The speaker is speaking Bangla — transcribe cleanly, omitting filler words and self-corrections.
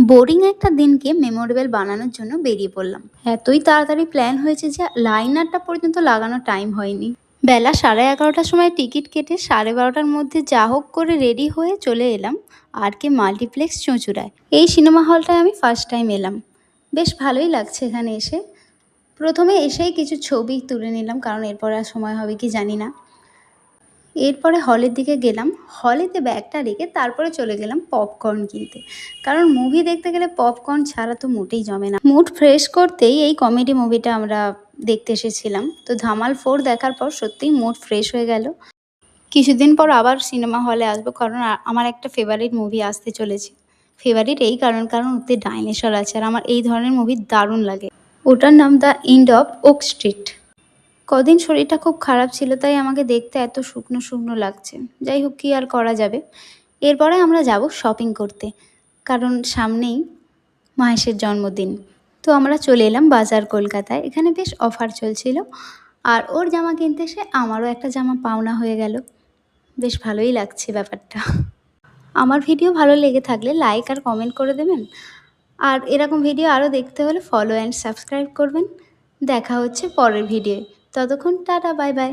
বোরিং একটা দিনকে মেমোরেবল বানানোর জন্য বেরিয়ে পড়লাম। এতই তাড়াতাড়ি প্ল্যান হয়েছে যে লাইনারটা পর্যন্ত লাগানোর টাইম হয়নি। বেলা 11:30টার সময় টিকিট কেটে 12:30টার মধ্যে যা হোক করে রেডি হয়ে চলে এলাম আর কে মাল্টিপ্লেক্স চুঁচুড়ায়। এই সিনেমা হলটায় আমি ফার্স্ট টাইম এলাম। বেশ ভালোই লাগছে এখানে এসে। প্রথমে এসেই কিছু ছবি তুলে নিলাম, কারণ এরপর আর সময় হবে কি জানি না। এরপরে হলের দিকে গেলাম। হলেতে ব্যাগটা রেখে তারপরে চলে গেলাম পপকর্ন কিনতে, কারণ মুভি দেখতে গেলে পপকর্ন ছাড়া তো মোটেই জমে না। মুড ফ্রেশ করতেই এই কমেডি মুভিটা আমরা দেখতে এসেছিলাম। তো ধামাল 4 দেখার পর সত্যিই মুড ফ্রেশ হয়ে গেল। কিছুদিন পর আবার সিনেমা হলে আসবো, কারণ আমার একটা ফেভারিট মুভি আসতে চলেছে। ফেভারিট এই কারণ ওতে ডাইনোসর আছে, আর আমার এই ধরনের মুভি দারুণ লাগে। ওটার নাম the end of okay street. কদিন শরীরটা খুব খারাপ ছিল, তাই আমাকে দেখতে এত শুকনো শুকনো লাগছে। যাই হোক, কী আর করা যাবে। এরপরে আমরা যাব শপিং করতে, কারণ সামনেই মাহেশের জন্মদিন। তো আমরা চলে এলাম বাজার কলকাতায়। এখানে বেশ অফার চলছিল, আর ওর জামা কিনতে এসে আমারও একটা জামা পাওনা হয়ে গেল। বেশ ভালোই লাগছে ব্যাপারটা। আমার ভিডিও ভালো লেগে থাকলে লাইক আর কমেন্ট করে দেবেন। আর এরকম ভিডিও আরও দেখতে হলে ফলো অ্যান্ড সাবস্ক্রাইব করবেন। দেখা হচ্ছে পরের ভিডিওয়। ততক্ষণ টাটা, বাই বাই।